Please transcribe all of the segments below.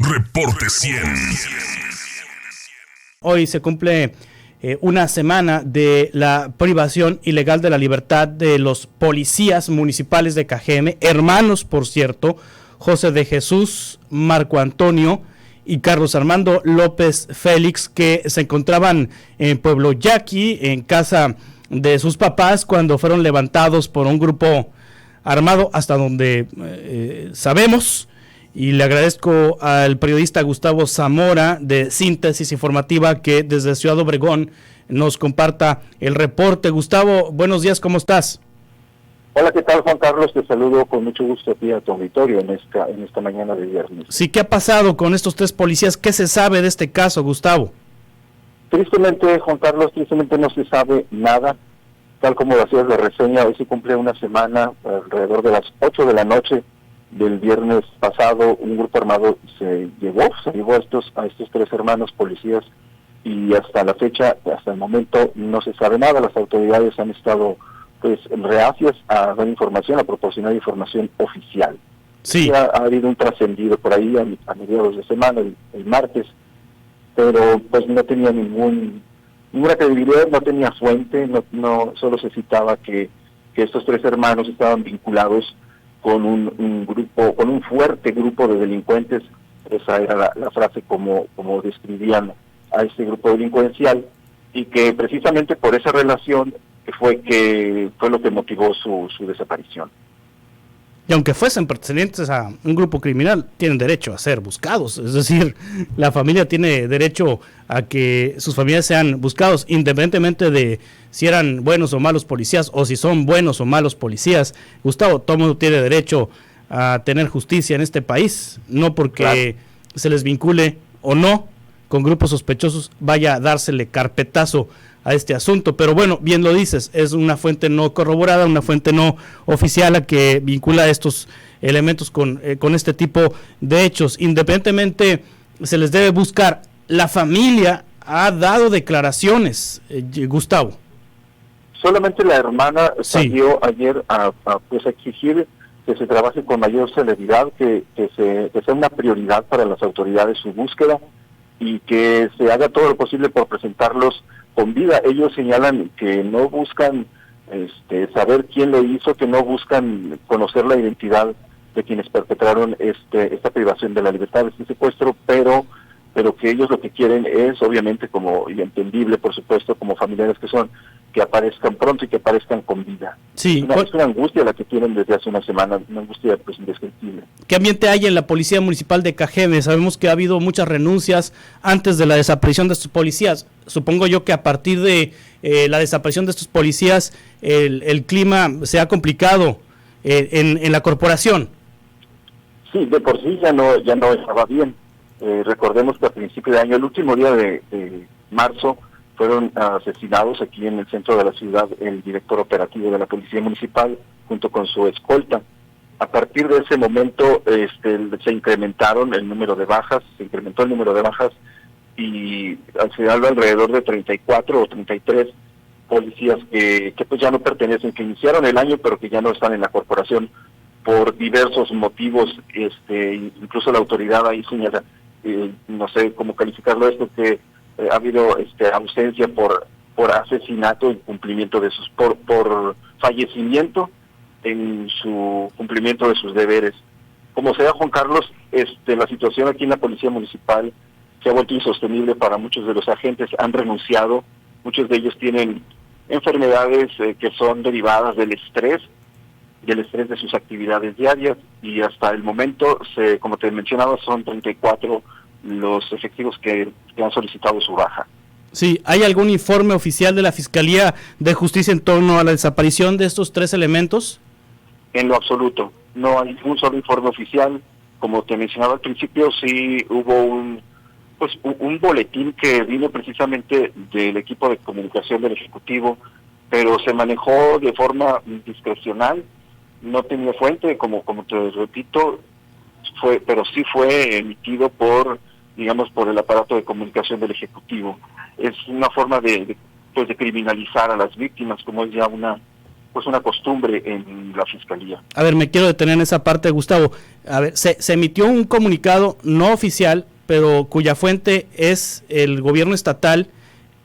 Reporte 100. Hoy se cumple una semana de la privación ilegal de la libertad de los policías municipales de Cajeme, hermanos, por cierto, José de Jesús, Marco Antonio y Carlos Armando López Félix, que se encontraban en Pueblo Yaqui, en casa de sus papás, cuando fueron levantados por un grupo armado, hasta donde sabemos. Y le agradezco al periodista Gustavo Zamora de Síntesis Informativa que desde Ciudad Obregón nos comparta el reporte. Gustavo, buenos días, ¿cómo estás? Hola, ¿qué tal, Juan Carlos? Te saludo con mucho gusto a ti, a tu auditorio en esta mañana de viernes. Sí, ¿qué ha pasado con estos tres policías? ¿Qué se sabe de este caso, Gustavo? Tristemente, Juan Carlos, no se sabe nada. Tal como hacías la reseña, hoy se cumple una semana, alrededor de las 8 de la noche del viernes pasado, un grupo armado se llevó a estos tres hermanos policías, y hasta la fecha, hasta el momento, no se sabe nada. Las autoridades han estado reacias a dar información, a proporcionar información oficial. Sí. Ha habido un trascendido por ahí a mediados de semana, el martes, pero pues no tenía ninguna credibilidad, no tenía fuente, no solo se citaba que estos tres hermanos estaban vinculados con un grupo, con un fuerte grupo de delincuentes. Esa era la frase como describían a este grupo delincuencial, y que precisamente por esa relación fue lo que motivó su desaparición. Y aunque fuesen pertenecientes a un grupo criminal, tienen derecho a ser buscados. Es decir, la familia tiene derecho a que sus familiares sean buscados, independientemente de si eran buenos o malos policías, o si son buenos o malos policías. Gustavo, todo mundo tiene derecho a tener justicia en este país, no porque se les vincule o no con grupos sospechosos vaya a dársele carpetazo a este asunto. Pero bueno, bien lo dices, es una fuente no corroborada, una fuente no oficial a que vincula estos elementos con este tipo de hechos. Independientemente, se les debe buscar. La familia ha dado declaraciones, Gustavo. Solamente la hermana salió ayer a exigir que se trabaje con mayor celeridad, que sea una prioridad para las autoridades su búsqueda, y que se haga todo lo posible por presentarlos con vida. Ellos señalan que no buscan saber quién lo hizo, que no buscan conocer la identidad de quienes perpetraron esta privación de la libertad, este secuestro, pero que ellos lo que quieren es, obviamente, y entendible, por supuesto, como familiares que son, que aparezcan pronto y que aparezcan con vida. Sí. Es una angustia la que tienen desde hace una semana, una angustia indescriptible. ¿Qué ambiente hay en la Policía Municipal de Cajeme? Sabemos que ha habido muchas renuncias antes de la desaparición de estos policías. Supongo yo que a partir de la desaparición de estos policías, el clima se ha complicado en la corporación. Sí, de por sí ya no estaba bien. Recordemos que a principio de año, el último día de marzo, fueron asesinados aquí en el centro de la ciudad el director operativo de la Policía Municipal junto con su escolta. A partir de ese momento se incrementó el número de bajas, y se habla alrededor de 34 o 33 policías que pues ya no pertenecen, que iniciaron el año pero que ya no están en la corporación por diversos motivos. Incluso la autoridad ahí señala, no sé cómo calificarlo esto, que ha habido ausencia por asesinato, incumplimiento de por fallecimiento en su cumplimiento de sus deberes. Como sea, Juan Carlos, la situación aquí en la Policía Municipal se ha vuelto insostenible para muchos de los agentes. Han renunciado, muchos de ellos tienen enfermedades que son derivadas del estrés de sus actividades diarias, y hasta el momento, como te mencionaba, son 34 los efectivos que han solicitado su baja. Sí, ¿hay algún informe oficial de la Fiscalía de Justicia en torno a la desaparición de estos tres elementos? En lo absoluto, no hay un solo informe oficial. Como te mencionaba al principio, sí hubo un boletín que vino precisamente del equipo de comunicación del Ejecutivo, pero se manejó de forma discrecional, no tenía fuente, como te repito, pero sí fue emitido por el aparato de comunicación del Ejecutivo. Es una forma de criminalizar a las víctimas, como es ya una pues una costumbre en la Fiscalía. A ver, me quiero detener en esa parte, Gustavo. A ver, se emitió un comunicado no oficial, pero cuya fuente es el gobierno estatal,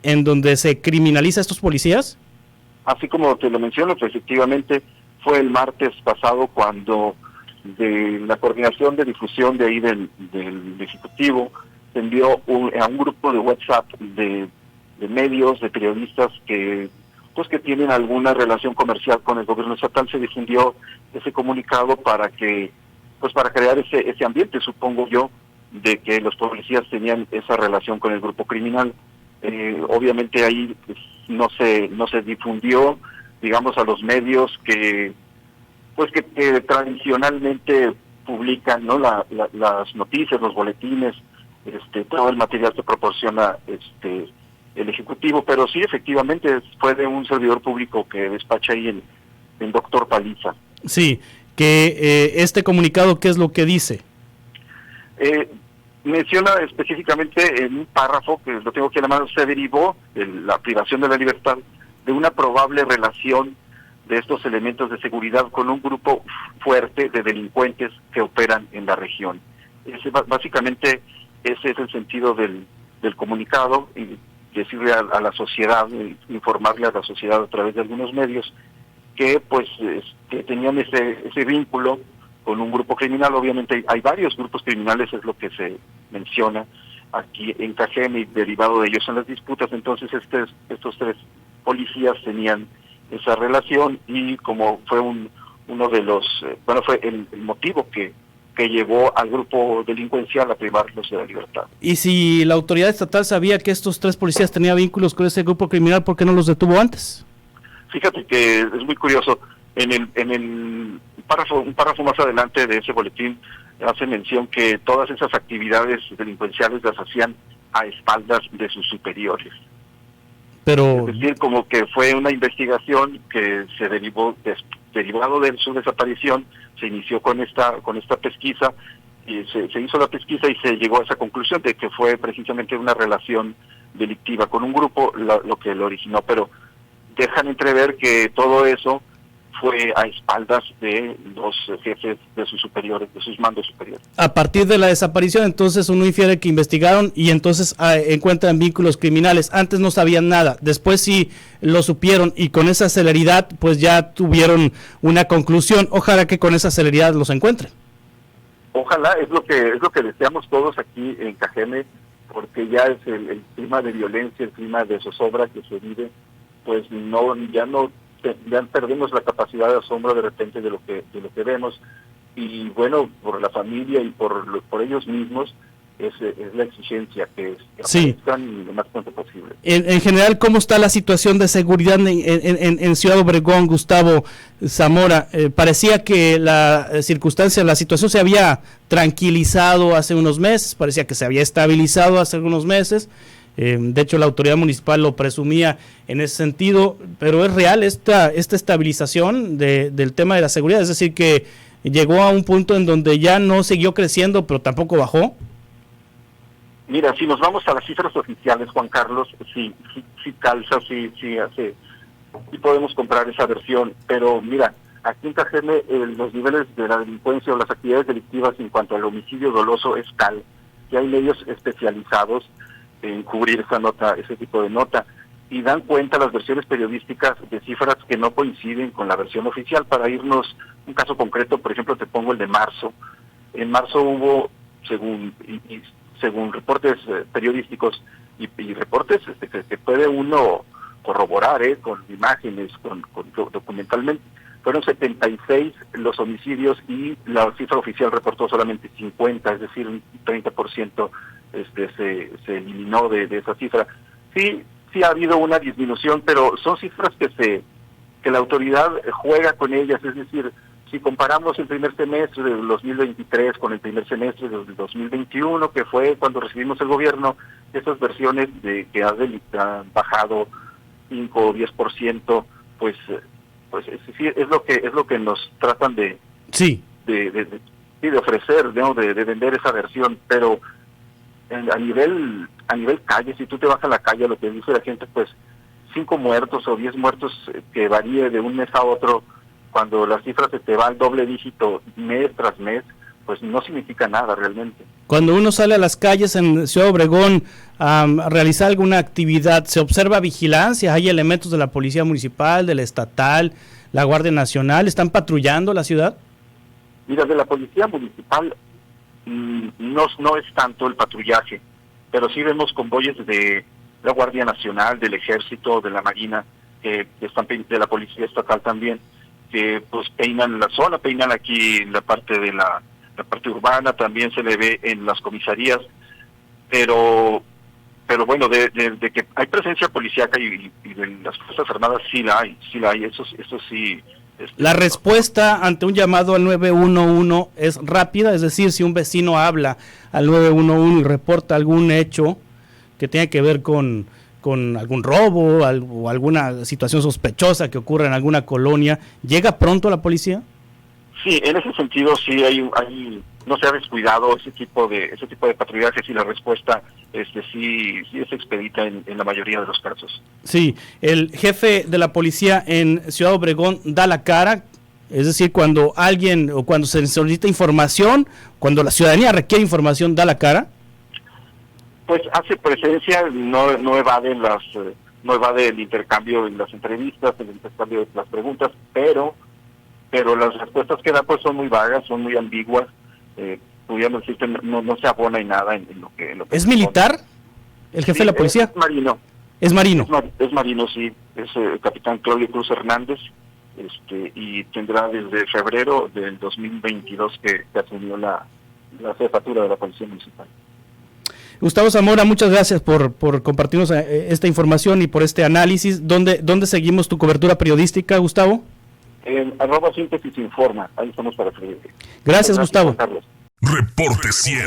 en donde se criminaliza a estos policías. Así como te lo menciono, que efectivamente fue el martes pasado cuando de la coordinación de difusión de ahí del Ejecutivo se envió a un grupo de WhatsApp de medios, de periodistas que pues que tienen alguna relación comercial con el gobierno estatal. Se difundió ese comunicado para que pues para crear ese ambiente, supongo yo, de que los policías tenían esa relación con el grupo criminal. Obviamente ahí pues, no se difundió, digamos, a los medios que tradicionalmente publican, ¿no? Las noticias, los boletines, todo el material que proporciona el Ejecutivo, pero sí, efectivamente, fue de un servidor público que despacha ahí en Doctor Paliza. Sí, que este comunicado, ¿qué es lo que dice? Menciona específicamente en un párrafo, que lo tengo que llamar, se derivó de la privación de la libertad de una probable relación de estos elementos de seguridad con un grupo fuerte de delincuentes que operan en la región. Básicamente ese es el sentido del comunicado, y decirle a la sociedad, informarle a la sociedad a través de algunos medios que pues que tenían ese vínculo con un grupo criminal. Obviamente hay varios grupos criminales, es lo que se menciona aquí en Cajeme, y derivado de ellos en las disputas. Entonces estos tres policías tenían esa relación, y como fue uno de los, fue el motivo que llevó al grupo delincuencial a privarlos de la libertad. Y si la autoridad estatal sabía que estos tres policías tenían vínculos con ese grupo criminal, ¿por qué no los detuvo antes? Fíjate que es muy curioso, un párrafo más adelante de ese boletín hace mención que todas esas actividades delincuenciales las hacían a espaldas de sus superiores. Pero... Es decir, como que fue una investigación que se derivado de su desaparición, se inició con esta pesquisa, y se hizo la pesquisa y se llegó a esa conclusión de que fue precisamente una relación delictiva con un grupo lo que lo originó, pero dejan entrever que todo eso fue a espaldas de los jefes de sus superiores, de sus mandos superiores. A partir de la desaparición, entonces uno infiere que investigaron y entonces encuentran vínculos criminales. Antes no sabían nada, después sí lo supieron, y con esa celeridad pues ya tuvieron una conclusión. Ojalá que con esa celeridad los encuentren. Ojalá, es lo que deseamos todos aquí en Cajeme, porque ya es el clima de violencia, el clima de zozobra que se vive, pues ya perdemos la capacidad de asombro de repente de lo que vemos, y bueno, por la familia y por ellos mismos es la exigencia que aparezcan lo más pronto posible. En general, ¿cómo está la situación de seguridad en Ciudad Obregón, Gustavo Zamora? Parecía que la situación se había tranquilizado hace unos meses, parecía que se había estabilizado hace algunos meses. De hecho, la autoridad municipal lo presumía en ese sentido, pero ¿es real esta estabilización del tema de la seguridad? Es decir, que llegó a un punto en donde ya no siguió creciendo, pero tampoco bajó. Mira, si nos vamos a las cifras oficiales, Juan Carlos, sí calza, sí podemos comprar esa versión, pero mira, aquí en Cajeme los niveles de la delincuencia o las actividades delictivas en cuanto al homicidio doloso es tal que hay medios especializados en cubrir ese tipo de nota, y dan cuenta las versiones periodísticas de cifras que no coinciden con la versión oficial. Para irnos un caso concreto, por ejemplo, te pongo el de marzo. En marzo hubo, según reportes periodísticos y reportes que puede uno corroborar con imágenes, con documentalmente, fueron 76 los homicidios, y la cifra oficial reportó solamente 50, es decir, un 30% se eliminó de esa cifra. Sí ha habido una disminución, pero son cifras que la autoridad juega con ellas. Es decir, si comparamos el primer semestre del 2023 con el primer semestre del 2021, que fue cuando recibimos el gobierno, esas versiones de que han bajado 5 o 10%, pues es lo que nos tratan de ofrecer, ¿no? de vender esa versión, pero a nivel calle, si tú te vas a la calle, lo que dice la gente, pues 5 muertos o 10 muertos que varíe de un mes a otro, cuando la cifra se te va al doble dígito mes tras mes, pues no significa nada realmente. Cuando uno sale a las calles en Ciudad Obregón a realizar alguna actividad, ¿se observa vigilancia? ¿Hay elementos de la Policía Municipal, de la Estatal, la Guardia Nacional? ¿Están patrullando la ciudad? Mira, de la Policía Municipal no es tanto el patrullaje, pero sí vemos convoyes de la Guardia Nacional, del Ejército, de la Marina, que están, de la Policía Estatal también, que pues peinan la zona, peinan aquí en la parte de la parte urbana, también se le ve en las comisarías, pero bueno, de que hay presencia policíaca y de las Fuerzas Armadas sí la hay, eso sí. La respuesta ante un llamado al 911 es rápida, es decir, si un vecino habla al 911 y reporta algún hecho que tenga que ver con algún robo o alguna situación sospechosa que ocurra en alguna colonia, ¿llega pronto la policía? Sí, en ese sentido sí hay no se ha descuidado ese tipo de patrullajes y la respuesta sí es expedita en la mayoría de los casos. Sí, el jefe de la policía en Ciudad Obregón da la cara, es decir, cuando alguien o cuando se solicita información, cuando la ciudadanía requiere información, da la cara. Pues hace presencia, no evade el intercambio en las entrevistas, el intercambio de las preguntas, pero las respuestas que da pues son muy vagas, son muy ambiguas, pudiendo decir que no se abona en nada en lo que ¿Es militar el jefe de la policía? Es marino. ¿Es marino? Es marino, sí, es el capitán Claudio Cruz Hernández, y tendrá desde febrero del 2022 que asumió la jefatura de la Policía Municipal. Gustavo Zamora, muchas gracias por compartirnos esta información y por este análisis. ¿Dónde seguimos tu cobertura periodística, Gustavo? En @síntesis informa, ahí estamos para servirte. Gracias, Gustavo. Reporte 100.